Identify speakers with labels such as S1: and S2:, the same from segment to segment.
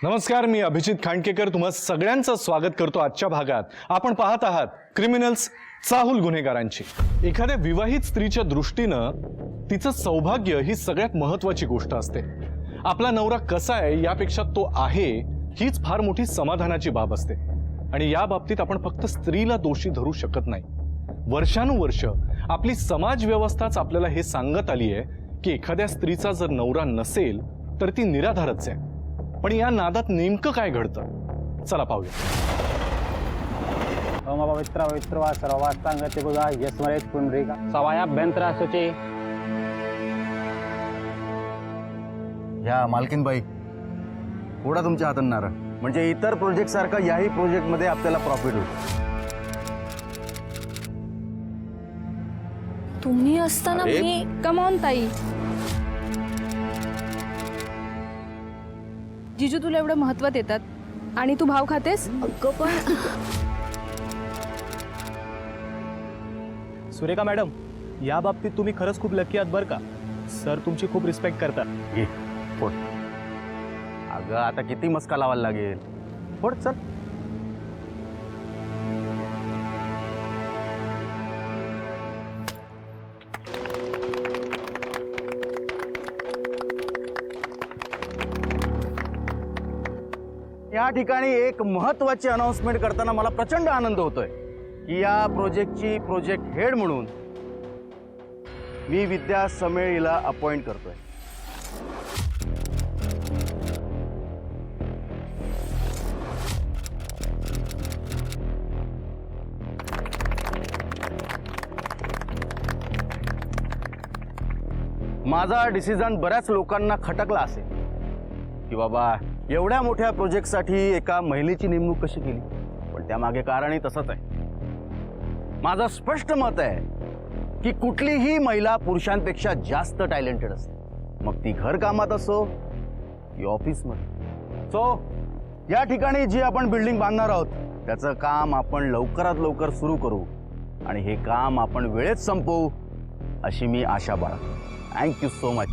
S1: नमस्कार, मी अभिजित खांडकेकर तुम्हा सगळ्यांचं स्वागत करतो आजच्या भागात. आपण पाहत आहात क्रिमिनल्स, चाहूल गुन्हेगारांची. एखाद्या विवाहित स्त्रीच्या दृष्टीनं तिचं सौभाग्य ही सगळ्यात महत्त्वाची गोष्ट असते. आपला नवरा कसा आहे यापेक्षा तो आहे हीच फार मोठी समाधानाची बाब असते. आणि या बाबतीत आपण फक्त स्त्रीला दोषी धरू शकत नाही. वर्षानुवर्ष आपली समाज व्यवस्थाच आपल्याला हे सांगत आली आहे की एखाद्या स्त्रीचा जर नवरा नसेल तर ती निराधारच आहे. पण या नादात नेमकं काय घडतं, चला पाहूया.
S2: ओम पवित्र पवित्र वा सर्वास्तांगते गुजा यस्मरेत पुंडरीका सवायाभ्यंतरा शुची.
S3: ह्या मालकीनबाई थोडा तुमच्या हातात नारळ, म्हणजे इतर प्रोजेक्ट सारखा याही प्रोजेक्ट मध्ये आपल्याला प्रॉफिट होईल.
S4: तुम्ही असताना मी कमावून ताई. जिजू तुला एवढं महत्व देतात आणि तू भाव खातेस. अगं पण
S2: सुरेखा मॅडम, या बाबतीत तुम्ही खरंच खूप लकी आहात बरं का. सर तुमची खूप रिस्पेक्ट करतात.
S3: घे फोड. अगं आता किती मस्का लावायला लागेल. फोड चल. या ठिकाणी एक महत्त्वाची अनाउन्समेंट करताना मला प्रचंड आनंद होतोय की या प्रोजेक्टची प्रोजेक्ट हेड म्हणून मी विद्या समेळीला अपॉइंट करतोय. माझा डिसिजन बऱ्याच लोकांना खटकला असेल की बाबा एवढ्या मोठ्या प्रोजेक्टसाठी एका महिलेची नेमणूक कशी केली, पण त्यामागे कारणही तसंच आहे. माझं स्पष्ट मत आहे की कुठलीही महिला पुरुषांपेक्षा जास्त टॅलेंटेड असते, मग ती घरकामात असो की ऑफिसमध्ये. सो या ठिकाणी जी आपण बिल्डिंग बांधणार आहोत त्याचं काम आपण लवकरात लवकर सुरू करू आणि हे काम आपण वेळेत संपवू अशी मी आशा बाळगतो. Thank you so much.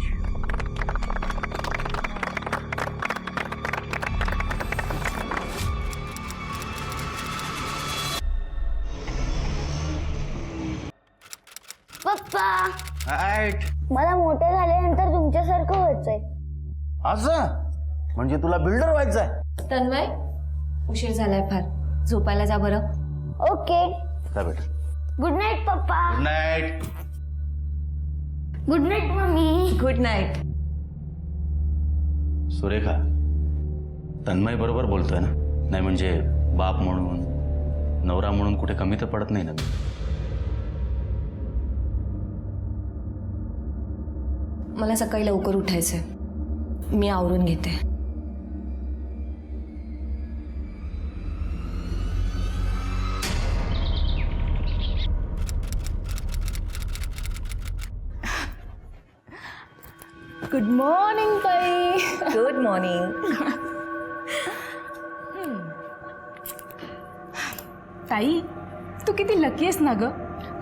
S5: पप्पा, मला मोठे झाल्यानंतर तुमच्यासारखं व्हायचंय.
S3: असं म्हणजे तुला बिल्डर व्हायचंय?
S6: तन्मय, उशीर झालाय फार, झोपायला जा बरं.
S5: ओके.
S3: जा बेटा.
S5: गुड नाईट पप्पा.
S3: Good night.
S5: Good night mummy.
S6: Good night.
S3: Surekha, Tanmay बरोबर बोलतोय ना? नाही म्हणजे बाप म्हणून, नवरा म्हणून कुठे कमी तर पडत नाही ना मी.
S6: मला सकाळी लवकर उठायचंय, मी आवरून घेते.
S4: गुड मॉर्निंग ताई.
S6: Good morning.
S4: ताई, तू किती लकी आहेस ना ग.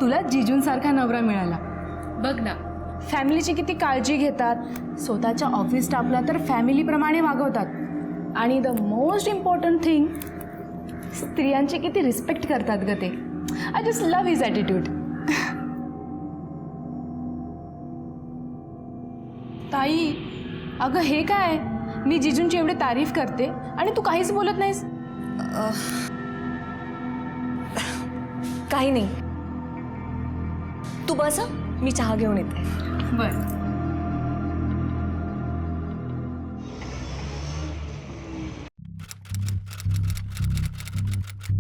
S4: तुला जिजूंसारखा नवरा मिळाला. बघ ना, फॅमिलीची किती काळजी घेतात, स्वतःच्या ऑफिस स्टाफला तर फॅमिलीप्रमाणे वागवतात आणि द मोस्ट इम्पॉर्टंट थिंग, स्त्रियांची किती रिस्पेक्ट करतात ग ते. I just love his attitude. ताई, अगं हे काय, मी जिजूंची एवढी तारीफ करते आणि तू काहीच बोलत नाहीस.
S6: काही नाही, तू बस, मी चहा घेऊन येते.
S4: बरं.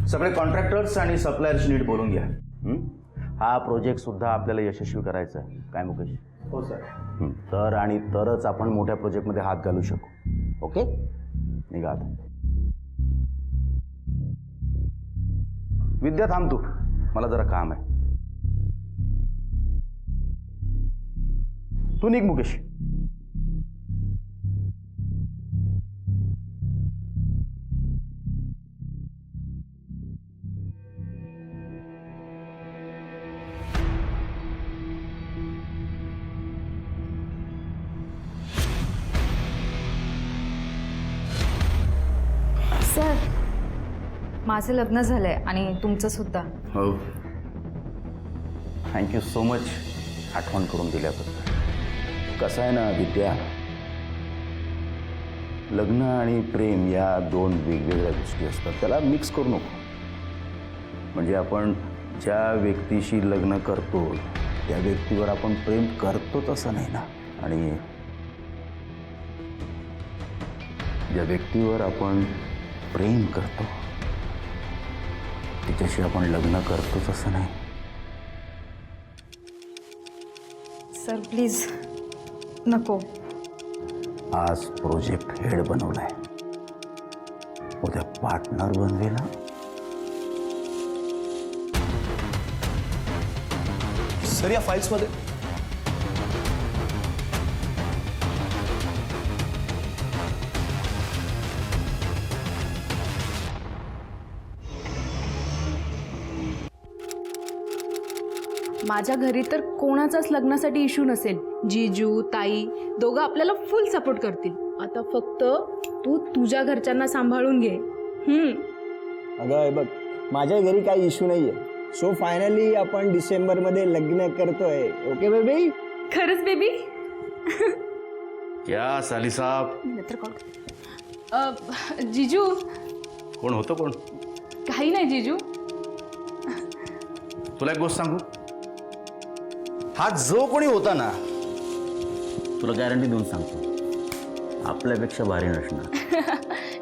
S3: सगळे कॉन्ट्रॅक्टर्स आणि सप्लायर्स नीट बोलून घ्या. हा प्रोजेक्ट सुद्धा आपल्याला यशस्वी करायचा आहे. काय मुकेश?
S2: हो सर.
S3: तर आणि तरच आपण मोठ्या प्रोजेक्टमध्ये हात घालू शकू. ओके, निघा आता. विद्या थांब तू, मला जरा काम आहे. तू निघ मुकेश.
S5: सर
S6: माझं लग्न झालंय आणि तुमचं सुद्धा.
S3: हो, थँक्यू सो मच आठवण करून दिल्याबद्दल. कसं आहे ना विद्या, लग्न आणि प्रेम या दोन वेगवेगळ्या गोष्टी असतात. त्याला मिक्स करू नको. म्हणजे आपण ज्या व्यक्तीशी लग्न करतो त्या व्यक्तीवर आपण प्रेम करतो तसं नाही ना, आणि ज्या व्यक्तीवर आपण प्रेम करतो तिच्याशी आपण लग्न करतो तसं नाही.
S6: सर प्लीज नको.
S3: आज प्रोजेक्ट हेड बनवलाय, उद्या पार्टनर बनवे ना.
S2: सर या फाईल्समध्ये
S4: माझ्या घरी तर कोणाचाच लग्नासाठी इश्यू नसेल. जीजू ताई दोघं आपल्याला फुल सपोर्ट करतील. आता फक्त तू तुझ्या घरच्यांना सांभाळून घे.
S7: अगं हे बघ, माझ्या घरी काही इश्यू नाहीये. सो फायनली आपण डिसेंबरमध्ये लग्न करतोय. Okay baby?
S4: खरंच बेबी?
S3: क्या साली साहेब,
S4: जीजू
S3: कोण होतं कोण?
S4: काही नाही जीजू.
S3: तुला एक गोष्ट सांगू, हा जो कोणी होता ना, तुला गॅरंटी देऊन सांगतो आपल्यापेक्षा भारी नसणार.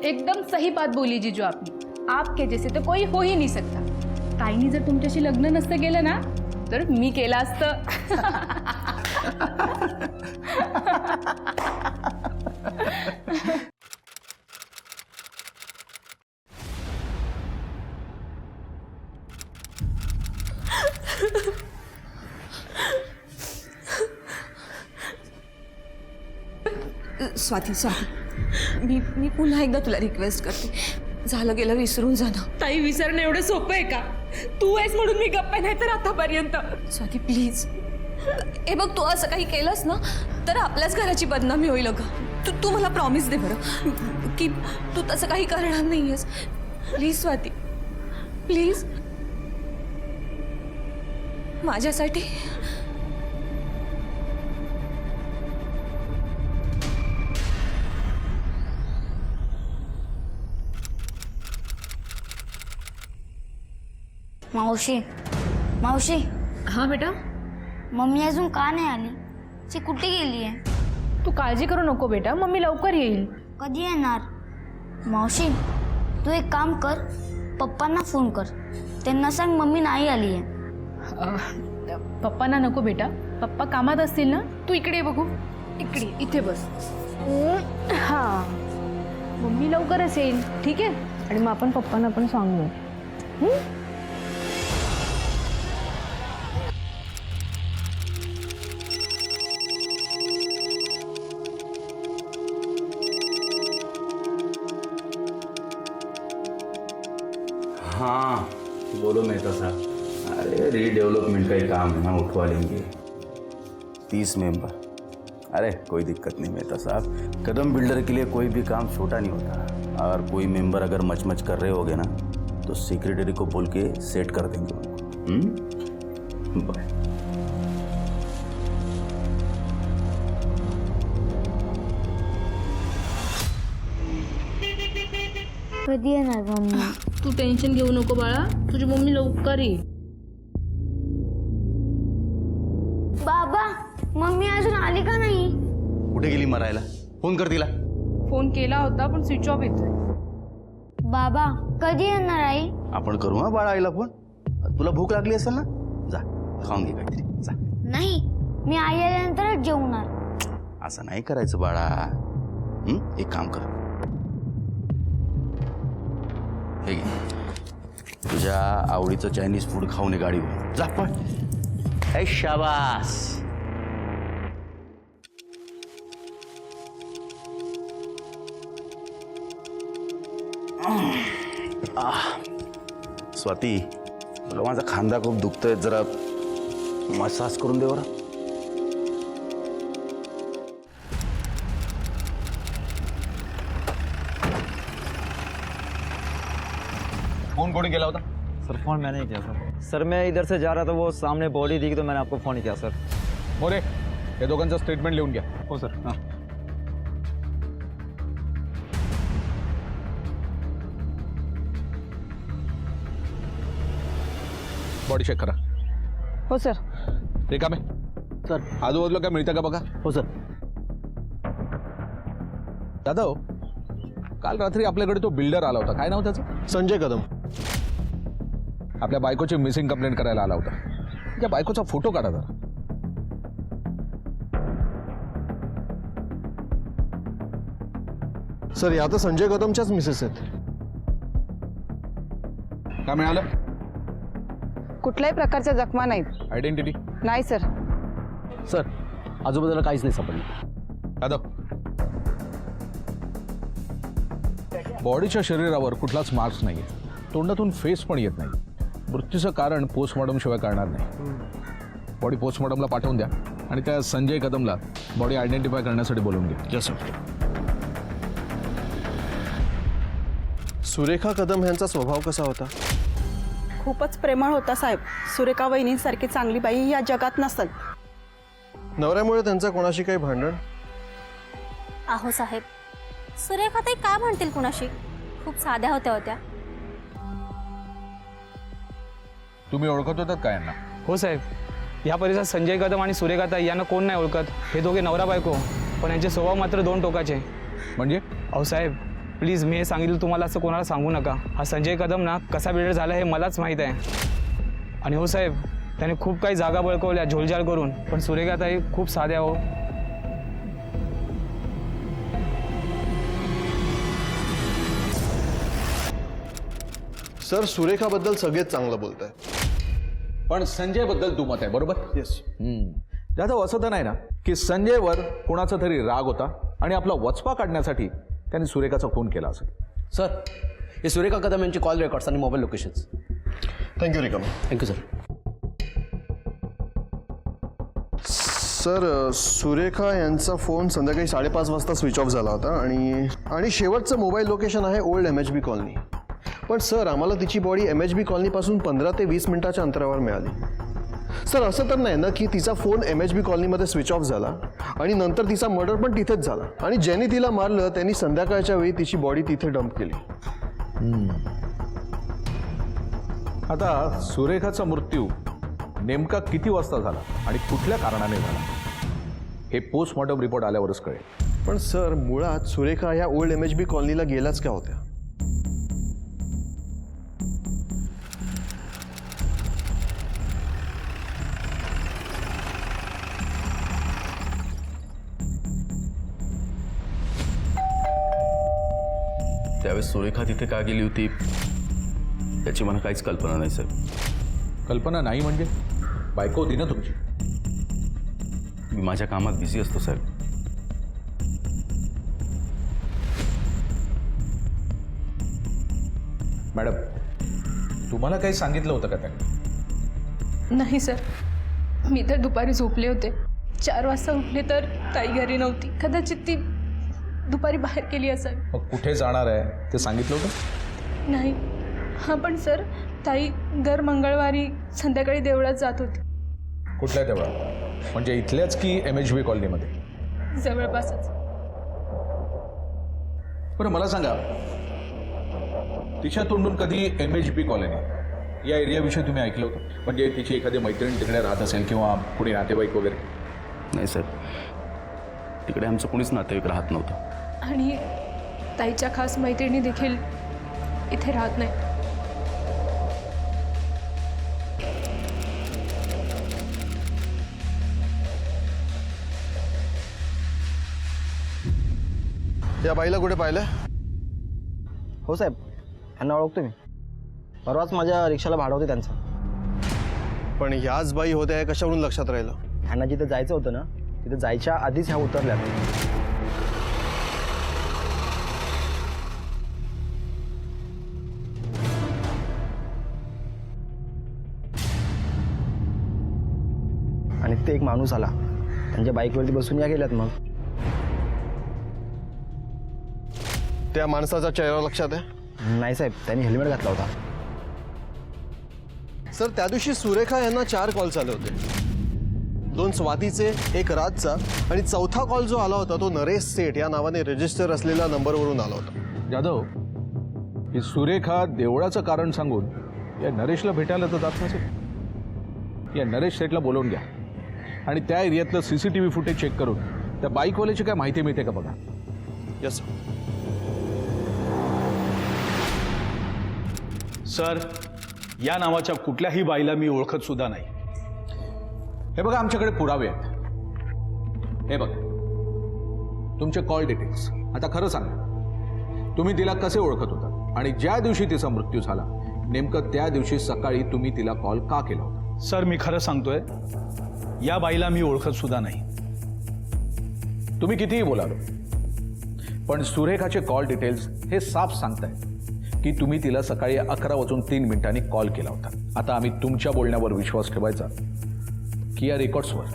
S4: एकदम सही बात बोली जीजू आपने. आपके जैसे तो कोई हो ही नहीं सकता. ताईनी जर तुमच्याशी लग्न नसतं केलं ना तर मी केलं असतं.
S6: स्वाती मी पुन्हा एकदा तुला रिक्वेस्ट करते, झालं गेलं विसरून जा ना.
S4: ताई विसरणं एवढं सोपं आहे का? तू आहेस म्हणून मी गप्प नाही तर आतापर्यंत.
S6: स्वाती प्लीज, हे बघ, तू असं काही केलंस ना तर आपल्याच घराची बदनामी होईल. अगं तू मला प्रॉमिस दे बरं की तू तसं काही करणार नाही आहेस. प्लीज स्वाती, प्लीज माझ्यासाठी.
S5: मावशी मावशी,
S4: हा बेटा,
S5: मम्मी अजून का नाही आली? ती कुठे गेली आहे?
S4: तू काळजी करू नको बेटा, मम्मी लवकर येईल.
S5: कधी येणार? मावशी तू एक काम कर, पप्पांना फोन कर, त्यांना सांग मम्मी नाही आली आहे.
S4: पप्पांना नको बेटा, पप्पा कामात असतील ना. तू इकडे बघू, इकडे इथे बस. हा, मम्मी लवकरच येईल. ठीक आहे, आणि मग आपण पप्पांना पण सांगू.
S3: हाँ बोलो मेहता साहब. अरे रीडेवलपमेंट का ही काम है ना, उठवा लेंगे 30 मेंबर. अरे कोई दिक्कत नहीं मेहता साहब, कदम बिल्डर के लिए कोई भी काम छोटा नहीं होता. और कोई मेंबर अगर मच कर रहे होगे ना तो सेक्रेटरी को बोल के सेट कर देंगे उनको. बाय.
S5: कधी येणार मम्मी?
S4: तू टेन्शन घेऊ नको बाळा, तुझी मम्मी लवकर येईल.
S5: बाबा, मम्मी अजून आली का नाही?
S3: कुठे गेली मरायला? फोन कर तिला.
S4: फोन केला होता पण स्विच ऑफ येतोय.
S5: बाबा कधी येणार आई?
S3: आपण करू हा बाळा आईला फोन. तुला भूक लागली असेल ना, जा खाऊन घे काहीतरी, जा.
S5: नाही, मी आई आल्यानंतरच जेवणार.
S3: असं नाही करायचं बाळा. एक काम कर, हे घे, तुझ्या आवडीचं चायनीज फूड खाऊन ये गाडीवर. जा पण. ए शाबास. स्वाती, मला माझा खांदा खूप दुखतोय, जरा मसाज करून दे बरं.
S8: फोन कोणी केला होता?
S9: सर फ़ोन मैंने ही किया सर मैं इधर से जा रहा था, वो सामने बॉडी दिखी तो मैंने आपको फ़ोन ही किया सर.
S8: मोरे या दोघांचं स्टेटमेंट लिहून घ्या.
S2: हो सर.
S8: हां. बॉडी चेक करा.
S7: हो सर.
S8: रिकामे
S3: सर.
S8: आजूबाजूला काय मिळतं का बघा.
S3: हो सर.
S8: जाधव, काल रात्री आपल्याकडे तो बिल्डर आला होता, काय नाव त्याचं?
S1: संजय कदम.
S8: आपल्या बायकोची मिसिंग कंप्लेंट करायला आला होता. त्या बायकोचा फोटो काढा जरा.
S1: सर या तर संजय कदमच्याच मिसेस आहेत.
S8: काय मिळालं?
S10: कुठल्याही प्रकारच्या जखमा नाहीत.
S8: आयडेंटिटी?
S10: नाही सर.
S3: सर आजूबाजूला काहीच नाही सापडलं.
S8: जाधव, बॉडीच्या शरीरावर कुठलाच मार्क्स नाहीये, तोंडातून फेस पण येत नाही. मृत्यूचं कारण पोस्टमॉर्टम शिवाय कळणार नाही. बॉडी पोस्टमॉर्टमला पाठवून द्या आणि त्या संजय कदमला बॉडी आयडेंटिफाय करण्यासाठी बोलवून घ्या.
S1: सुरेखा कदम यांचा स्वभाव कसा होता?
S10: खूपच प्रेमळ होता साहेब. सुरेखा वहिनींसारखी चांगली बाई या जगात नसल.
S1: नवऱ्यामुळे त्यांचं कोणाशी काही भांडण?
S5: आहो साहेब, सुरेखाताई काय म्हणतील कुणाशी? खूप साध्या होत्या.
S8: तुम्ही ओळखत होतात का यांना?
S2: हो साहेब, या परिसरात संजय कदम आणि सुरेखाताई यांना कोण नाही ओळखत. हे दोघे नवरा बायको, पण यांचे स्वभाव मात्र दोन टोकाचे.
S8: म्हणजे?
S2: अहो साहेब, प्लीज मी हे सांगितलं तुम्हाला असं कोणाला सांगू नका. हा संजय कदम ना कसा बिल्डर झाला हे मलाच माहीत आहे. आणि हो साहेब, त्याने खूप काही जागा बळकवल्या झोलझाल करून, पण सुरेखाताई खूप साध्या हो.
S1: सर सुरेखाबद्दल सगळेच चांगलं बोलत आहेत.
S8: पण संजय बद्दल तू मत आहे, बरोबर?
S1: येस.
S8: जाधव, असं तर नाही ना की संजयवर कोणाचा तरी राग होता आणि आपला वचपा काढण्यासाठी त्यांनी सुरेखाचा फोन केला असेल?
S3: सर हे सुरेखा कदम यांची कॉल रेकॉर्ड्स आणि मोबाईल लोकेशन्स.
S1: थँक्यू रिकम.
S3: Thank you sir.
S1: सर सुरेखा यांचा फोन संध्याकाळी 5:30 वाजता स्विच ऑफ झाला होता आणि शेवटचं मोबाईल लोकेशन आहे ओल्ड MHB कॉलनी. पण सर आम्हाला तिची बॉडी MHB कॉलनीपासून 15 ते 20 मिनिटाच्या अंतरावर मिळाली. सर असं तर नाही ना की तिचा फोन MHB कॉलनीमध्ये स्विच ऑफ झाला आणि नंतर तिचा मर्डर पण तिथेच झाला आणि ज्यांनी तिला मारलं त्यांनी संध्याकाळच्या वेळी तिची बॉडी तिथे डंप केली.
S8: आता सुरेखाचा मृत्यू नेमका किती वाजता झाला आणि कुठल्या कारणाने झाला हे पोस्टमॉर्टम रिपोर्ट आल्यावरच कळेल.
S1: पण सर मुळात सुरेखा ह्या ओल्ड MHB कॉलनीला गेल्याच का होत्या?
S3: त्यावेळेस सुरेखा तिथे का गेली होती याची मला काहीच कल्पना नाही साहेब.
S8: कल्पना नाही म्हणजे? बायको होती ना तुमची?
S3: मी माझ्या कामात बिझी असतो साहेब.
S8: मॅडम, तुम्हाला काही सांगितलं होतं का त्यांनी?
S4: नाही सर, मी तर दुपारी झोपले होते. 4 वाजता उठले तर ताई घरी नव्हती. कदाचित ती दुपारी बाहेर गेली असावी.
S8: मग कुठे जाणार आहे ते सांगितलं होतं?
S4: नाही. हां पण सर, ताई दर मंगळवारी संध्याकाळी देवळात जात होती.
S8: कुठल्या तेव्हा? म्हणजे इथल्याच की MHB कॉलनीमध्ये?
S4: जवळपासच.
S8: बरं मला सांगा, तिच्या तोंडून कधी MHB कॉलनी या एरियाविषयी तुम्ही ऐकलं होतं? म्हणजे तिची एखादी मैत्रीण तिकडे राहत असेल किंवा कुणी नातेवाईक वगैरे?
S3: नाही सर, तिकडे आमचं कोणीच नातेवाईक राहत नव्हतं.
S4: आणि ताईच्या खास मैत्रिणी देखील इथे राहत नाही.
S1: या बाईला कुठे पाहिलं?
S7: हो साहेब, यांना ओळखतो मी. परवाच माझ्या रिक्षाला भाडं होते त्यांचं.
S1: पण ह्याच बाई होत्या हे कशावरून लक्षात राहिलं?
S7: ह्यांना जिथे जायचं होतं ना तिथे जायच्या आधीच ह्या उतरल्या. आणि ते एक माणूस आला, त्यांच्या बाईकवरती बसून या गेल्यात. मग
S1: त्या माणसाचा चेहरा लक्षात आहे?
S7: नाही साहेब, त्यांनी हेल्मेट घातला होता.
S11: सर त्या दिवशी सुरेखा यांना 4 कॉल्स आले होते, 2 स्वातीचे, 1 राजचा, आणि 4था कॉल जो आला होता तो नरेश सेठ या नावाने रजिस्टर असलेल्या नंबरवरून आला होता.
S8: जाधव, ही सुरेखा देवळाचं कारण सांगून या नरेशला भेटायला तर जात नसेल. या नरेश सेठला बोलवून घ्या आणि त्या एरियातलं CCTV फुटेज चेक करून त्या बाईकवाल्याची काय माहिती मिळते का बघा.
S11: यस
S12: सर, या नावाच्या कुठल्याही बाईला मी ओळखत सुद्धा नाही.
S8: हे बघा, आमच्याकडे पुरावे आहेत. हे बघा तुमचे कॉल डिटेल्स. आता खरं सांगा, तुम्ही तिला कसे ओळखत होता आणि ज्या दिवशी तिचा मृत्यू झाला नेमकं त्या दिवशी सकाळी तुम्ही तिला कॉल का केला होता?
S12: सर, मी खरं सांगतोय, या बाईला मी ओळखत सुद्धा नाही.
S8: तुम्ही कितीही बोलालो, पण सुरेखाचे कॉल डिटेल्स हे साफ सांगतायत की तुम्ही तिला सकाळी 11:03 कॉल केला होता. आता आम्ही तुमच्या बोलण्यावर विश्वास ठेवायचा की या रेकॉर्ड्सवर?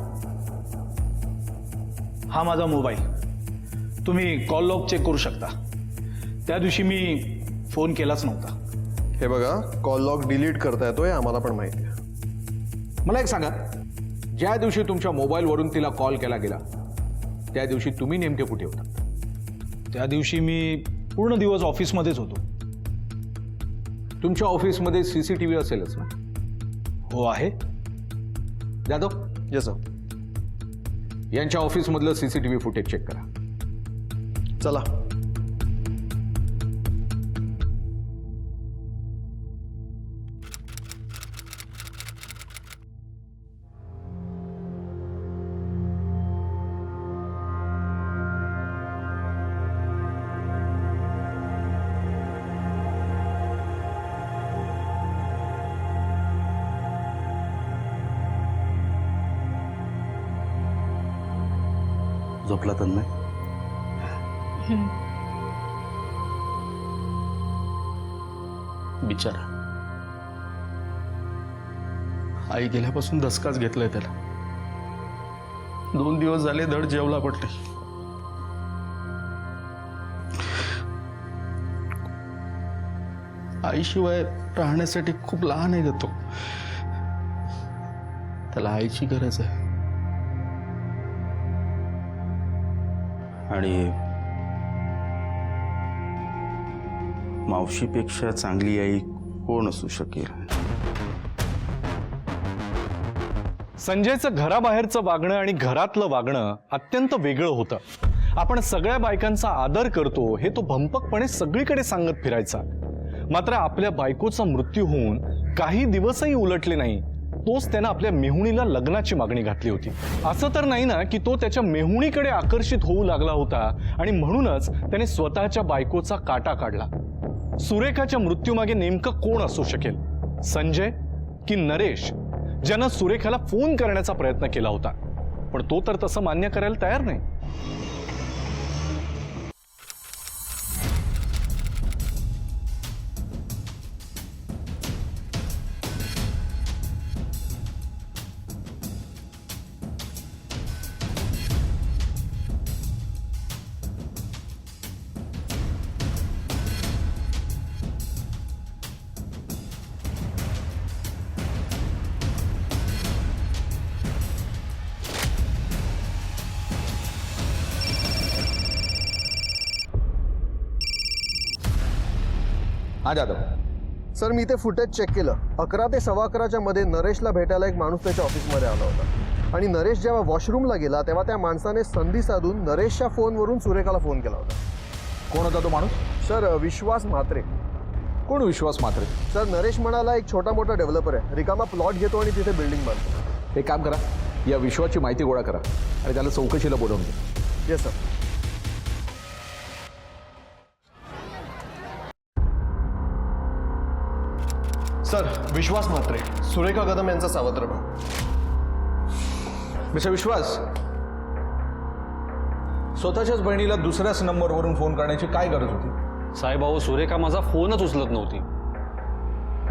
S12: हा माझा मोबाईल, तुम्ही कॉल लॉग चेक करू शकता. त्या दिवशी मी फोन केलाच नव्हता.
S11: हे बघा, कॉल लॉग डिलीट करता येतोय, आम्हाला पण माहिती आहे.
S8: मला एक सांगा, ज्या दिवशी तुमच्या मोबाईलवरून तिला कॉल केला गेला त्या दिवशी तुम्ही नेमके कुठे होता?
S12: त्या दिवशी मी पूर्ण दिवस ऑफिसमध्येच होतो.
S8: तुमच्या ऑफिसमध्ये CCTV असेलच ना?
S12: हो आहे.
S8: Jadhav,
S11: yes sir.
S8: यांच्या ऑफिसमधलं CCTV फुटेज चेक करा.
S11: चला.
S3: झोपला तर नाही?
S12: बिचारा, आई गेल्यापासून धसकाच घेतलाय त्याला. 2 दिवस झाले धड जेवला पण नाही. आईशिवाय राहण्यासाठी खूप लहान आहे ग तो. त्याला आईची गरज आहे.
S3: आणि मावशीपेक्षा चांगली आई कोण असू शकेल?
S1: संजयचं घराबाहेरचं वागणं आणि घरातलं वागणं अत्यंत वेगळं होतं. आपण सगळ्या बायकांचा आदर करतो हे तो भंपकपणे सगळीकडे सांगत फिरायचा. मात्र आपल्या बायकोचा मृत्यू होऊन काही दिवसही उलटले नाही तोच त्यानं आपल्या मेहुणीला लग्नाची मागणी घातली होती. असं तर नाही ना की तो त्याच्या मेहुणीकडे आकर्षित होऊ लागला होता आणि म्हणूनच त्याने स्वतःच्या बायकोचा काटा काढला. सुरेखाच्या मृत्यूमागे नेमकं कोण असू शकेल? संजय की नरेश, ज्यानं सुरेखाला फोन करण्याचा प्रयत्न केला होता, पण तो तर तसं मान्य करायला तयार नाही.
S8: हा जाधव.
S11: सर, मी ते फुटेज चेक केलं. 11 ते 11:15 मध्ये नरेशला भेटायला एक माणूस त्याच्या ऑफिसमध्ये आला होता आणि नरेश जेव्हा वॉशरूमला गेला तेव्हा त्या माणसाने संधी साधून नरेशच्या फोनवरून सुरेखाला फोन केला होता.
S8: कोण होता तो माणूस?
S11: सर, विश्वास म्हात्रे.
S8: कोण विश्वास म्हात्रे?
S11: सर, नरेश म्हणाला एक छोटा मोठा डेव्हलपर आहे, रिकामा प्लॉट घेतो आणि तिथे बिल्डिंग बांधतो.
S8: एक काम करा, या विश्वाची माहिती गोळा करा आणि त्याला चौकशीला बोलवून घ्या.
S11: Yes sir. सर, विश्वास म्हात्रे, सुरेखा कदम यांचा सावत्र भाऊ.
S8: मिस्टर विश्वास, स्वतःच्याच बहिणीला दुसऱ्याच नंबरवरून फोन करण्याची काय गरज होती?
S13: साहेब, अहो सुरेखा माझा फोनच उचलत नव्हती,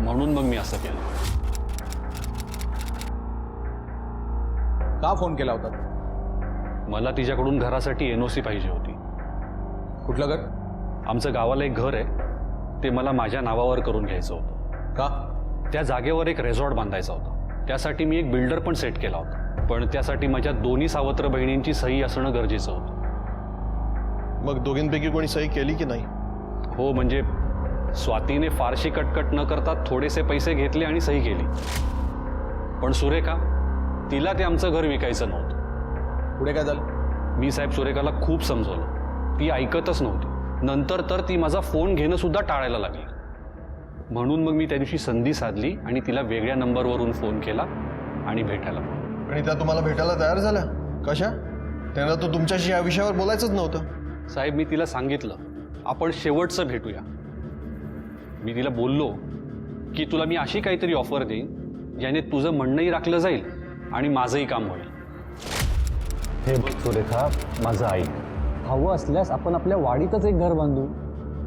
S13: म्हणून मग मी असं केलं.
S8: का फोन केला होता?
S13: मला तिच्याकडून घरासाठी NOC पाहिजे होती.
S8: कुठलं घर?
S13: आमचं गावाला एक घर आहे, ते मला माझ्या नावावर करून घ्यायचं होतं.
S8: का?
S13: त्या जागेवर एक रेसॉर्ट बांधायचा होता. त्यासाठी मी एक बिल्डर पण सेट केला होता, पण त्यासाठी माझ्या दोन्ही सावत्र बहिणींची सही असणं गरजेचं होतं.
S11: मग दोघींपैकी कोणी सही केली की नाही?
S13: हो, म्हणजे स्वातीने फारशी कटकट न करता थोडेसे पैसे घेतले आणि सही केली. पण सुरेखा, तिला ते आमचं घर विकायचं नव्हतं.
S8: पुढे काय झालं?
S13: मी साहेब सुरेखाला खूप समजवलं, ती ऐकतच नव्हती. नंतर तर ती माझा फोन घेणं सुद्धा टाळायला लागली. म्हणून मग मी त्या दिवशी संधी साधली आणि तिला वेगळ्या नंबरवरून फोन केला आणि भेटायला बोलावलं.
S11: आणि त्या तुम्हाला भेटायला तयार झाल्या कशा? त्यांना तर तुमच्याशी या विषयावर बोलायचंच नव्हतं.
S13: साहेब, मी तिला सांगितलं आपण शेवटचं भेटूया. मी तिला बोललो की तुला मी अशी काहीतरी ऑफर देईन ज्याने तुझं म्हणणंही राखलं जाईल आणि माझंही काम होईल.
S3: हे बघ सुरेखा, माझं आई, हवं असल्यास आपण आपल्या वाडीतच एक घर बांधू,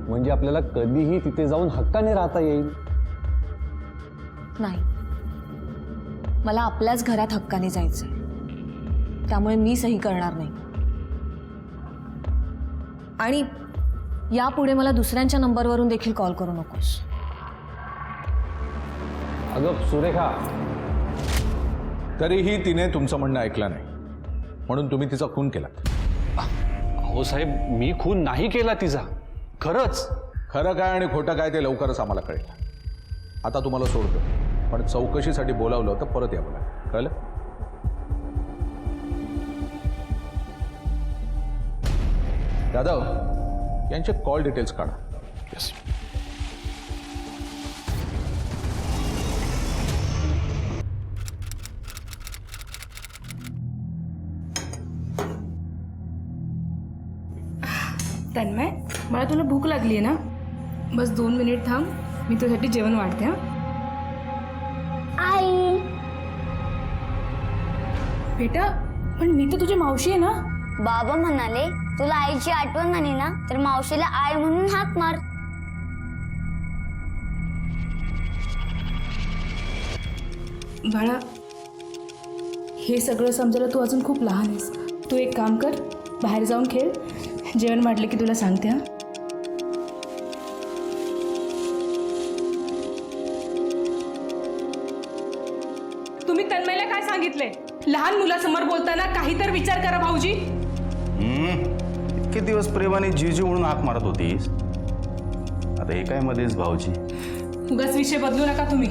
S3: म्हणजे आपल्याला कधीही तिथे जाऊन हक्काने राहता येईल.
S6: नाही, मला आपल्याच घरात हक्काने जायचंय, त्यामुळे मी सही करणार नाही. आणि यापुढे मला दुसऱ्यांच्या नंबरवरून देखील कॉल करू नकोस.
S3: अगं सुरेखा,
S8: तरीही तिने तुमचं म्हणणं ऐकलं नाही, म्हणून तुम्ही तिचा खून केला.
S13: हो साहेब, मी खून नाही केला तिचा. खरंच.
S8: खरं काय आणि खोटं काय ते लवकरच आम्हाला कळेल. आता तुम्हाला सोडतो, पण चौकशीसाठी बोलावलं तर परत यावं लागेल, कळलं? यादव, यांचे कॉल डिटेल्स काढा.
S11: येस.
S4: तन्मय, मला तुला भूक लागली आहे ना? बस 2 मिनिट थांब, मी तुझ्यासाठी जेवण वाढते. हां
S5: आई,
S4: बेटा, पण मी तर तुझी मावशी आहे ना.
S5: बाबा म्हणाले तुला आईची आठवण आली ना तर मावशीला आई म्हणून हाक मार.
S4: बाळा, हे सगळं समजायला तू अजून खूप लहान आहेस. तू एक काम कर, बाहेर जाऊन खेळ. जेवण वाढले की तुला सांगते. हां, तुम्ही तन्मयला काय सांगितले? लहान मुलासमोर बोलताना काही तर विचार करा भाऊजी.
S3: इतके दिवस प्रेमाने जीजू म्हणून हाक मारत होतीस, आता हे काय मध्येच भाऊजी?
S4: उगाच विषय बदलू नका तुम्ही.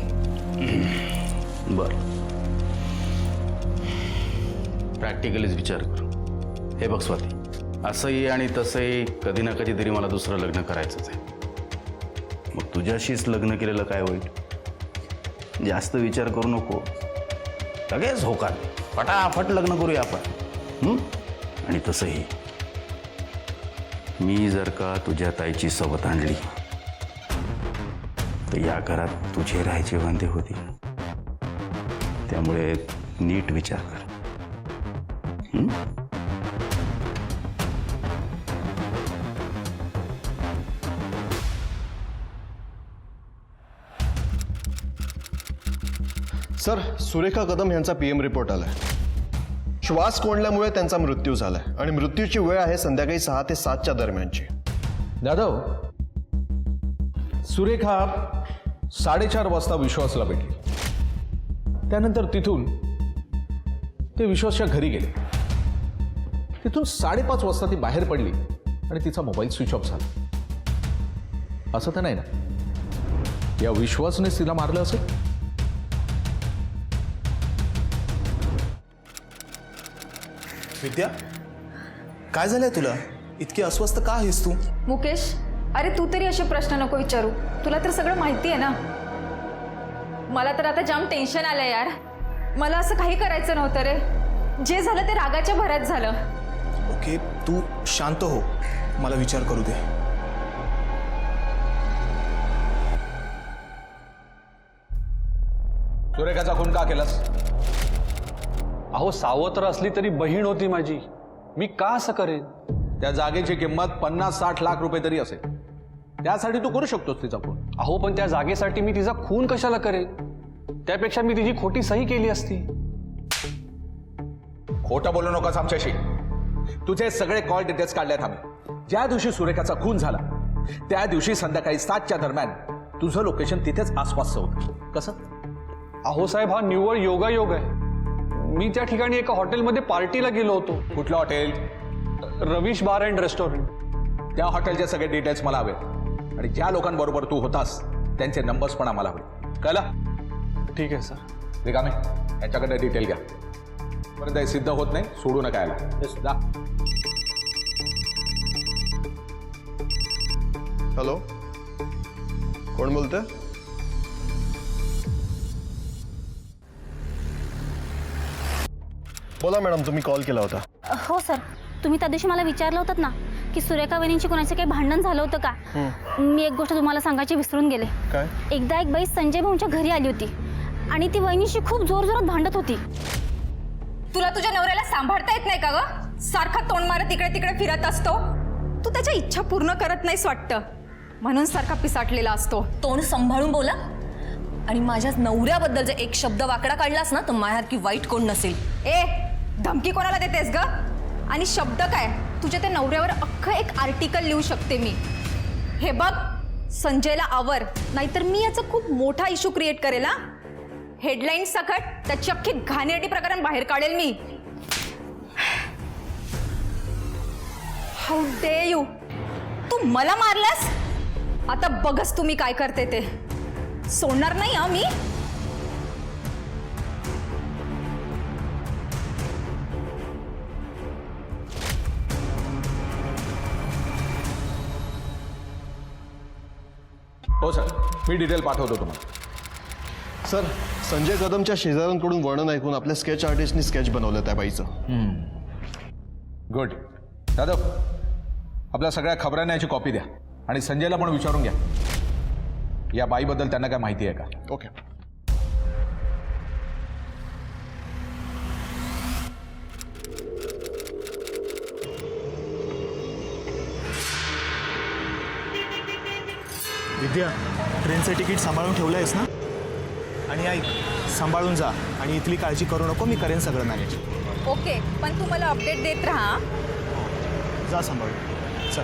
S3: बर, प्रॅक्टिकलीच विचार करू. हे बघ स्वाती, असंही आणि तसंही कधी ना कधीतरी मला दुसरं लग्न करायचंच आहे. मग तुझ्याशीच लग्न केलेलं काय वाईट? जास्त विचार करू नको, लगेच होकार, फटाफट लग्न करूया आपण. आणि तसंही मी जर का तुझ्या ताईची सोबत आणली तर या घरात तुझे राहायचे वांदे होते. त्यामुळे नीट विचार कर.
S11: सर, सुरेखा कदम यांचा PM रिपोर्ट आलाय. श्वास कोंडल्यामुळे त्यांचा मृत्यू झालाय आणि मृत्यूची वेळ आहे संध्याकाळी 6 ते 7च्या दरम्यानची.
S8: यादव, सुरेखा 4:30 वाजता विश्वासला भेटली. त्यानंतर तिथून ते विश्वासच्या घरी गेले. तिथून 5:30 वाजता ती बाहेर पडली आणि तिचा मोबाईल स्विच ऑफ झाला. असं तर नाही ना, या विश्वासने तिला मारलं असेल?
S14: विद्या, काय झालंय तुला? इतकी अस्वस्थ का आहेस तू?
S6: मुकेश, अरे तू तरी असे प्रश्न नको विचारू. तुला तर सगळं माहिती आहे ना. मला तर आता जाम टेन्शन आलं यार. मला असं काही करायचं नव्हतं रे. जे झालं ते रागाच्या भरात झालं.
S14: ओके, तू शांत हो, मला विचार करू दे.
S8: सुरेखाचा खून का केलास?
S13: अहो, सावत्र असली तरी बहीण होती माझी. मी का असं करेन?
S8: त्या जागेची किंमत 50-60 लाख रुपये तरी असेल. त्यासाठी तू करू शकतोस तिचा खून.
S13: अहो, पण त्या जागेसाठी मी तिचा खून कशाला करेन? त्यापेक्षा मी तिची खोटी सही केली असती.
S8: खोटं बोलू नकोस आमच्याशी. तुझे सगळे कॉल डिटेल्स काढल्यात आम्ही. ज्या दिवशी सुरेखाचा खून झाला त्या दिवशी संध्याकाळी 7च्या दरम्यान तुझं लोकेशन तिथेच आसपासचं होतं. कसं?
S13: अहो साहेब, हा निव्वळ योगायोग आहे. मी त्या ठिकाणी एका हॉटेलमध्ये पार्टीला गेलो होतो.
S8: कुठलं hotel?
S13: Ravish bar and restaurant.
S8: त्या हॉटेलचे सगळे डिटेल्स मला हवेत आणि ज्या लोकांबरोबर तू होतास त्यांचे नंबर्स पण आम्हाला हवे. कळलं?
S13: ठीक आहे सर.
S8: रिकामे यांच्याकडे डिटेल घ्या. परत हे सिद्ध होत नाही सोडू नका याला. जा.
S11: हॅलो, कोण बोलतंय? बोला मॅडम, तुम्ही कॉल केला होता.
S5: हो सर, तुम्ही त्या दिवशी मला विचारलं होतं ना की सुरेखा वहिनींची कोणाचे काही भांडण झालं होतं का. मी एक गोष्ट तुम्हाला सांगायची विसरून गेले.
S11: काय?
S5: एकदा एक बाई संजय भाऊंच्या घरी आली होती आणि ती वहिनीशी खूप जोरजोरात भांडत होती.
S6: तुला तुझ्या नवऱ्याला सांभाळता येत नाही का ग? सारखा तोंड मारत इकडे तिकडे फिरत असतो. तू त्याच्या इच्छा पूर्ण करत नाहीस वाटतं, म्हणून सारखा पिसाटलेला असतो. तोंड सांभाळून बोला. आणि माझ्या नवऱ्याबद्दल जर एक शब्द वाकडा काढलास ना तर माझ्यासारखी वाईट कोण नसेल. ए, धमकी कोणाला देतेस ग? आणि शब्द काय, तुझ्या त्या नवऱ्यावर अख्खं एक आर्टिकल लिहू शकते मी. हे बघ, संजयला आवर, नाहीतर मी याचा खूप मोठा इश्यू क्रिएट करेल. हा, हेडलाईन सकट त्याची अख्खी घाणेरडी प्रकरण बाहेर काढेल मी. How dare you! तू मला मारलास, आता बघच तुम्ही काय करते ते. सोडणार नाही हा मी.
S8: हो सर, मी डिटेल पाठवतो तुम्हाला.
S11: सर, संजय कदमच्या शेजाऱ्यांकडून वर्णन ऐकून आपल्या स्केच आर्टिस्टनी स्केच बनवलं त्या बाईचं.
S8: गुड. यादव, आपल्या सगळ्या खबरांना याची कॉपी द्या आणि संजयला पण विचारून घ्या या बाईबद्दल त्यांना काय माहिती आहे का.
S11: ओके.
S14: विद्या, ट्रेनचं तिकीट सांभाळून ठेवलं आहेस ना? आणि ऐक, सांभाळून जा आणि इथली काळजी करू नको, मी करेन सगळं मॅनेज.
S6: ओके, पण तू मला अपडेट देत राहा.
S14: जा सांभाळून. चल.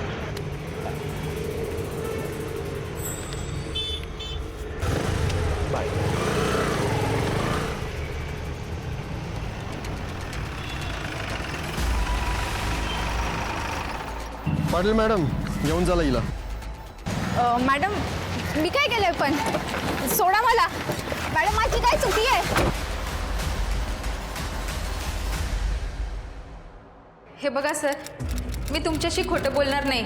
S14: बाय.
S11: पाटील मॅडम, येऊन झाला हिला.
S6: मॅडम, मी काय केलंय पण? सोडा मला. मॅडम, माझी काय चुकी आहे? हे बघा सर, मी तुमच्याशी खोटं बोलणार नाही.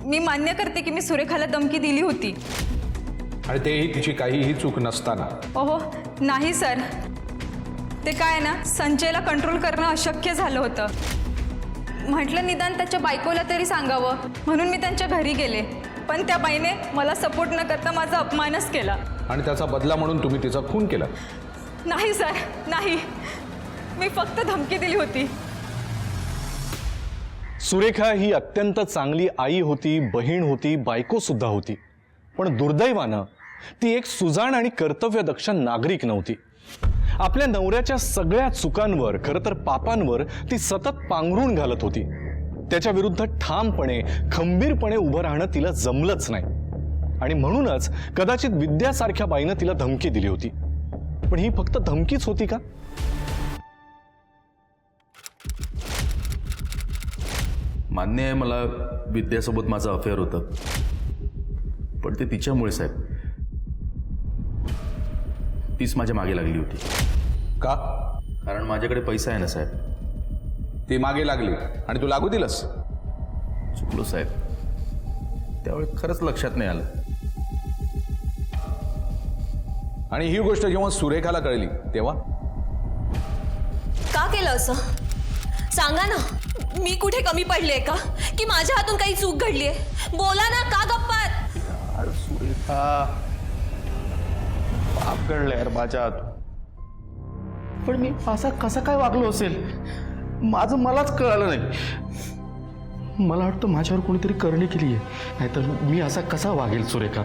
S6: मी मान्य करते की मी सुरेखाला धमकी दिली होती.
S8: आणि तेही तिची काहीही चूक नसताना.
S6: ओहो नाही सर, ते काय ना, संजयला कंट्रोल करणं अशक्य झालं होतं. म्हटलं निदान त्याच्या बायकोला तरी सांगावं, म्हणून मी त्यांच्या घरी गेले. पण त्या बाईने मला सपोर्ट न करता माझा अपमानच केला.
S8: आणि त्याचा बदला म्हणून तुम्ही तिचा खून केला.
S6: नाही सर, नाही. मी फक्त धमकी दिली होती.
S1: सुरेखा ही अत्यंत चांगली आई होती, बहीण होती, बायको सुद्धा होती. पण दुर्दैवानं ती एक सुजाण आणि कर्तव्यदक्ष नागरिक नव्हती. आपल्या नवऱ्याच्या सगळ्या चुकांवर, खरं तर पापांवर ती सतत पांघरून घालत होती. त्याच्या विरुद्ध ठामपणे, खंबीरपणे उभं राहणं तिला जमलंच नाही. आणि म्हणूनच कदाचित विद्यासारख्या बाईनं तिला धमकी दिली होती. पण ही फक्त धमकीच होती का?
S15: मान्य आहे, मला विद्यासोबत माझं अफेअर होतं, पण ते तिच्यामुळे साहेब. तीच माझ्या मागे लागली होती.
S8: का?
S15: कारण माझ्याकडे पैसा आहे ना साहेब.
S8: ती मागे लागली आणि तू लागू दिलंस?
S15: चुकलो साहेब, त्यावेळी खरंच लक्षात नाही आलं.
S8: आणि ही गोष्ट जेव्हा सुरेखाला कळली तेव्हा?
S6: का केलं असं? सांगा ना, मी कुठे कमी पडले का? की माझ्या हातून काही चूक घडलीये? बोला ना, का गप्पात?
S14: यार सुरेखा, पाप कळलं यार माझ्या हातून. पण मी असा कसा काय वागलो असेल, माझं मलाच कळालं नाही. मला वाटतं माझ्यावर कोणीतरी करणी केली आहे, नाहीतर मी असा कसा वागेल सुरेखा?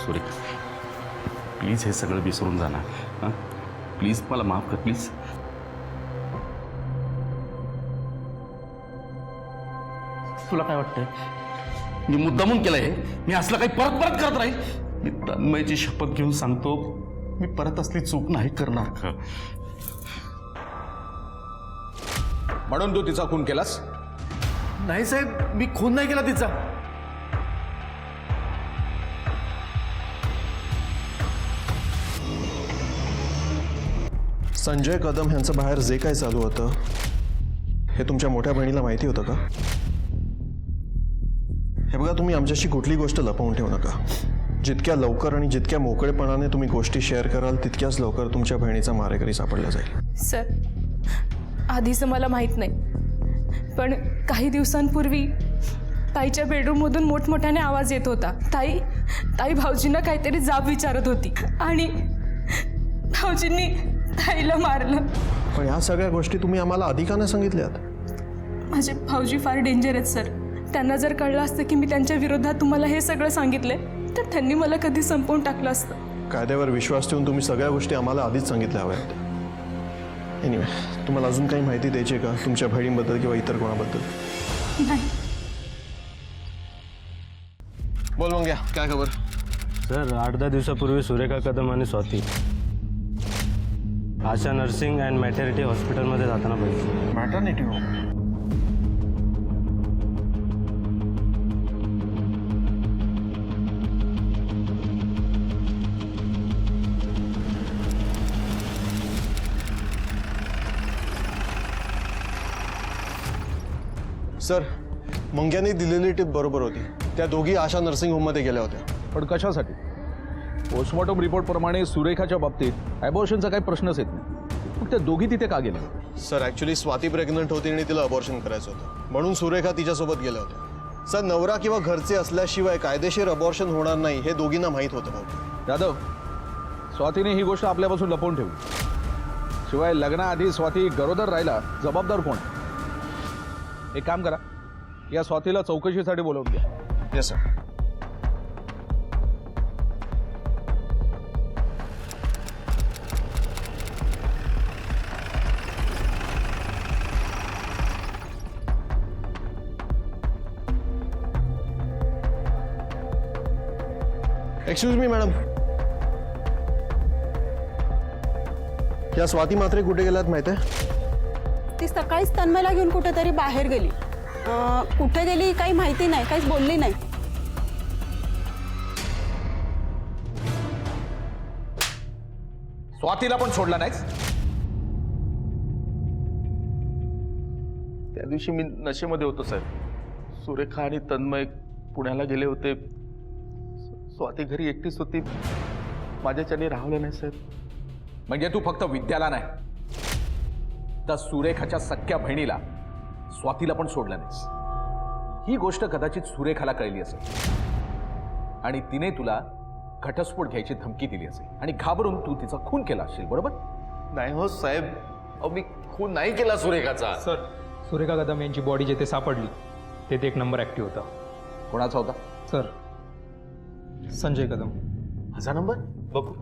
S15: सुरेखा, प्लीज हे सगळं विसरून जा ना. हां, प्लीज मला माफ कर, प्लीज.
S14: तुला काय वाटतंय? मी मुद्दामून केलंय हे. मी असलं काही परत परत करत राहील. मी तन्मयची शपथ घेऊन सांगतो, मी परत असली चूक नाही करणार का.
S8: म्हणून तू तिचा खून केलास?
S14: नाही साहेब, मी खून नाही केला तिचा.
S11: संजय कदम यांचं बाहेर जे काय चालू होतं हे तुमच्या मोठ्या बहिणीला माहिती होतं का? हे बघा, तुम्ही आमच्याशी कुठली गोष्ट लपवून ठेवू नका. जितक्या लवकर आणि जितक्या मोकळेपणाने तुम्ही गोष्टी शेअर कराल तितक्याच लवकर तुमच्या बहिणीचा मारेकरी सापडला जाईल.
S4: सर, आधीचं मला माहीत नाही, पण काही दिवसांपूर्वी ताईच्या बेडरूममधून मोठमोठ्याने आवाज येत होता. ताई भाऊजींना काहीतरी जाब विचारत होती आणि भाऊजींनी ताईला मारलं.
S11: पण ह्या सगळ्या गोष्टी तुम्ही आम्हाला आधी का नाही सांगितल्यात?
S4: माझे भाऊजी फार डेंजर आहेत सर. त्यांना जर कळलं असतं की मी त्यांच्या विरोधात तुम्हाला हे सगळं सांगितले तर त्यांनी मला कधी संपवून टाकलं असतं.
S11: कायद्यावर विश्वास ठेवून तुम्ही सगळ्या गोष्टी आम्हाला आधीच सांगितल्या हव्या होत्या. एनिवे, तुम्हाला अजून काही माहिती द्यायची आहे का तुमच्या बहिणीबद्दल किंवा इतर कोणाबद्दल?
S4: नाही
S11: बोल मग, काय खबर?
S9: सर 8-10 दिवसापूर्वी सुरेखा कदम आणि स्वाती आशा नर्सिंग अँड मॅटर्निटी हॉस्पिटलमध्ये जाताना पाहिजे.
S11: मॅटर्निटी हो? सर, मंग्याने दिलेली टिप बरोबर होती. त्या दोघी आशा नर्सिंग होममध्ये गेल्या होत्या.
S8: पण कशासाठी? पोस्टमॉर्टम रिपोर्ट प्रमाणे सुरेखाच्या बाबतीत ॲबॉर्शनचा काही प्रश्नच येत नाही. मग त्या दोघी तिथे का गेल्या?
S11: सर, ॲक्च्युली स्वाती प्रेग्नंट होती आणि तिला अबॉर्शन करायचं होतं, म्हणून सुरेखा तिच्यासोबत गेल्या होत्या. सर, नवरा किंवा घरचे असल्याशिवाय कायदेशीर अबॉर्शन होणार नाही हे दोघींना माहीत होतं. भाऊ
S8: यादव, स्वातीने ही गोष्ट आपल्यापासून लपवून ठेवली. शिवाय लग्नाआधी स्वाती गरोदर राहिला जबाबदार कोण आहे? एक काम करा, या स्वातीला चौकशीसाठी बोलवून घ्या.
S11: Yes sir. Excuse me madam, या स्वाती म्हात्रे कुठे गेल्यात माहिती आहे?
S10: ती सकाळीच तन्मयला घेऊन कुठेतरी बाहेर गेली. कुठे गेली काही माहिती नाही, काहीच बोलली नाही.
S8: स्वातीला पण सोडला नाहीस?
S14: त्या दिवशी मी नशेमध्ये होतो साहेब. सुरेखा आणि तन्मय पुण्याला गेले होते. स्वाती घरी एकटीच होती. माझ्याच्याने राहवलं नाही साहेब.
S8: म्हणजे तू फक्त विद्याला नाही तर सुरेखाच्या सख्या बहिणीला स्वातीला पण सोडलं नाहीस. ही गोष्ट कदाचित सुरेखाला कळली असेल आणि तिने तुला घटस्फोट घ्यायची धमकी दिली असेल आणि घाबरून तू तिचा खून केला असेल, बरोबर?
S14: नाही हो साहेब, अहो मी खून नाही केला सुरेखाचा.
S2: सर, सुरेखा कदम यांची बॉडी जिथे सापडली तेथे एक नंबर ॲक्टिव्ह होता.
S8: कोणाचा होता?
S2: सर, संजय कदम.
S14: माझा नंबर बघू.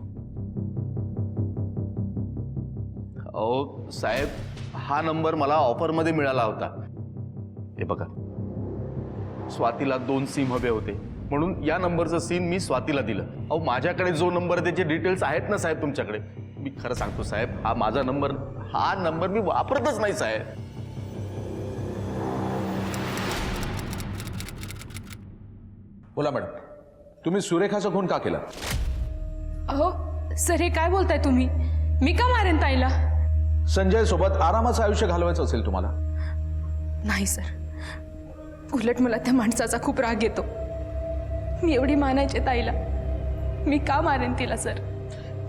S14: अहो साहेब, हा नंबर मला ऑफरमध्ये मिळाला होता. हे बघा, स्वातीला 2 सिम हवे होते म्हणून या नंबरचं सिम मी स्वातीला दिलं. अहो माझ्याकडे जो नंबर आहे त्याचे डिटेल्स आहेत ना साहेब तुमच्याकडे. मी खरं सांगतो साहेब, हा माझा नंबर, हा नंबर मी वापरतच नाही साहेब.
S8: बोला मॅडम, तुम्ही सुरेखाचा खून का केला?
S4: अहो सर, हे काय बोलताय तुम्ही? मी का मारेन ताईला?
S8: संजय सोबत आरामाचं आयुष्य घालवायचं असेल तुम्हाला?
S4: नाही सर, उलट मला त्या माणसाचा खूप राग येतो. मी एवढी मानायचे ताईला, मी का मारेन तिला सर?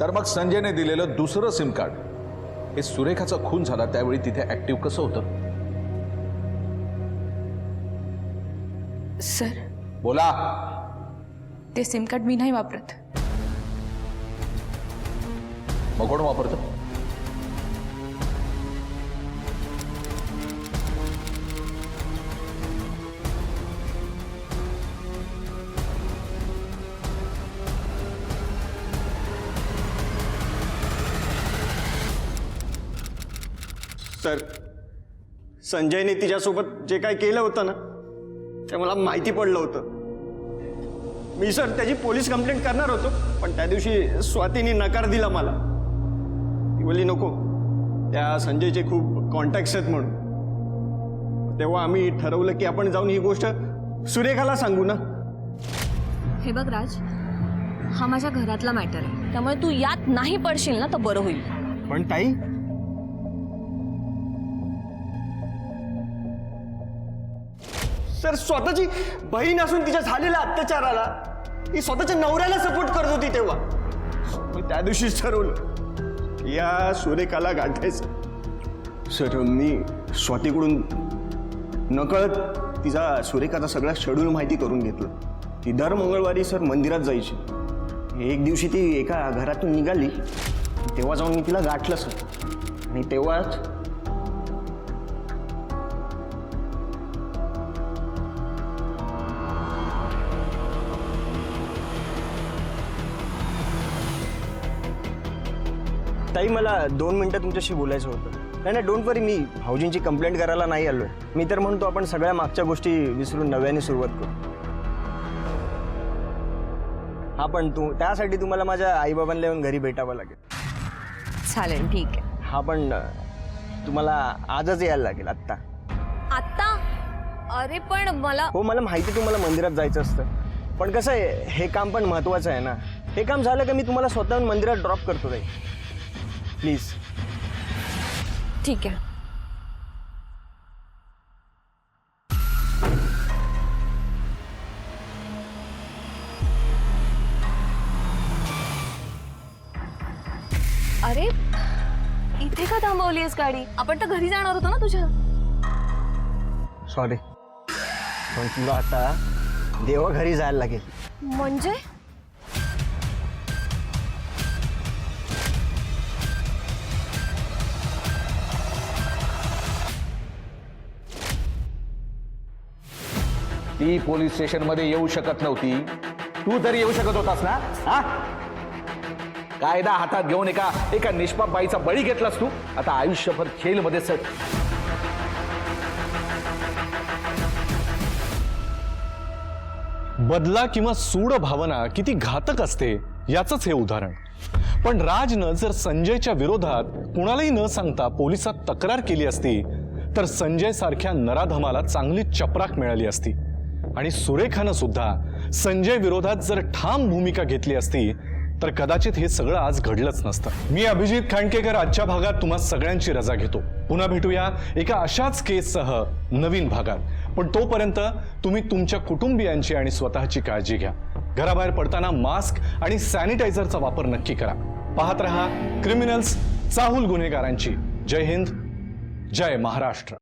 S8: तर मग संजयने दिलेलं दुसरं सिम कार्ड हे सुरेखाचा खून झाला त्यावेळी तिथे ऍक्टिव्ह कसं होतं?
S4: सर,
S8: बोला.
S4: ते सिम कार्ड मी नाही वापरत.
S8: मग कोण वापरतं?
S7: सर, संजयने तिच्यासोबत जे काय केलं होतं ना ते मला माहिती पडलं होतं. मी सर त्याची पोलीस कंप्लेंट करणार होतो, पण त्या दिवशी स्वातीने नकार दिला मला. ती बोलली नको, त्या संजयचे खूप कॉन्टॅक्ट्स आहेत म्हणून. तेव्हा आम्ही ठरवलं की आपण जाऊन ही गोष्ट सुरेखाला सांगू ना.
S6: हे बघ राज, हा माझ्या घरातला मॅटर आहे, त्यामुळे तू यात नाही पडशील ना तर बरं होईल.
S7: पण ताई, सर स्वतःची बहीण असून तिच्या झालेल्या अत्याचाराला ही स्वतःच्या नवऱ्याला सपोर्ट करत होती. तेव्हा मी त्या दिवशीच ठरवलं या सुरेखाला गाठायचं. सर मी स्वातीकडून नकळत तिचा सुरेखाचा सगळा शेड्यूल माहिती करून घेतलं. ती दर मंगळवारी सर मंदिरात जायची. एक दिवशी ती एका घरातून निघाली, तेव्हा जाऊन मी तिला गाठलं सर. आणि तेव्हाच ताई मला 2 मिनिटं तुमच्याशी बोलायचं होतं. नाही नाही, डोंट वरी, मी भाऊजींची कंप्लेंट करायला नाही आलोय. मी तर म्हणतो आपण सगळ्या मागच्या गोष्टी विसरून नव्याने सुरुवात करू. हा पण त्यासाठी तुम्हाला माझ्या आईबाबांना येऊन घरी भेटावं लागेल.
S6: चालेल, ठीक आहे.
S7: हा पण तुम्हाला आजच यायला लागेल. आत्ता?
S6: आता? अरे पण मला
S7: हो मला माहिती तुम्हाला मंदिरात जायचं असतं, पण कसं आहे हे काम पण महत्वाचं आहे ना. हे काम झालं का मी तुम्हाला स्वतःहून मंदिरात ड्रॉप करतो ताई, प्लीज.
S6: ठीक आहे. अरे इथे का थांबवलीस गाडी? आपण तर घरी जाणार होतो ना तुझ्या.
S7: सॉरी, पण तुला आता देवाघरी जायला लागेल.
S6: म्हणजे
S8: ती पोलीस स्टेशनमध्ये येऊ शकत नव्हती, तू तरी येऊ शकत होतास ना. हा, कायदा हातात घेऊन एका निष्पाप बाईचा बळी घेतलास तू. आता आयुष्यभर जेलमध्ये सट.
S1: बदला किंवा सूड भावना किती घातक असते याचंच हे उदाहरण. पण राजनं जर संजयच्या विरोधात कुणालाही न सांगता पोलिसात तक्रार केली असती तर संजय सारख्या नराधमाला चांगली चपराक मिळाली असती. आणि सुरेखानं सुद्धा संजय विरोधात जर ठाम भूमिका घेतली असती तर कदाचित हे सगळं आज घडलंच नसतं. मी अभिजित खांडकेकर आजच्या भागात तुम्हा सगळ्यांची रजा घेतो. पुन्हा भेटूया एका अशाच केससह नवीन भागात. पण तोपर्यंत तुम्ही तुमच्या कुटुंबियांची आणि स्वतःची काळजी घ्या. घराबाहेर पडताना मास्क आणि सॅनिटायझरचा वापर नक्की करा. पाहत रहा क्रिमिनल्स, चाहूल गुन्हेगारांची. जय हिंद, जय महाराष्ट्र.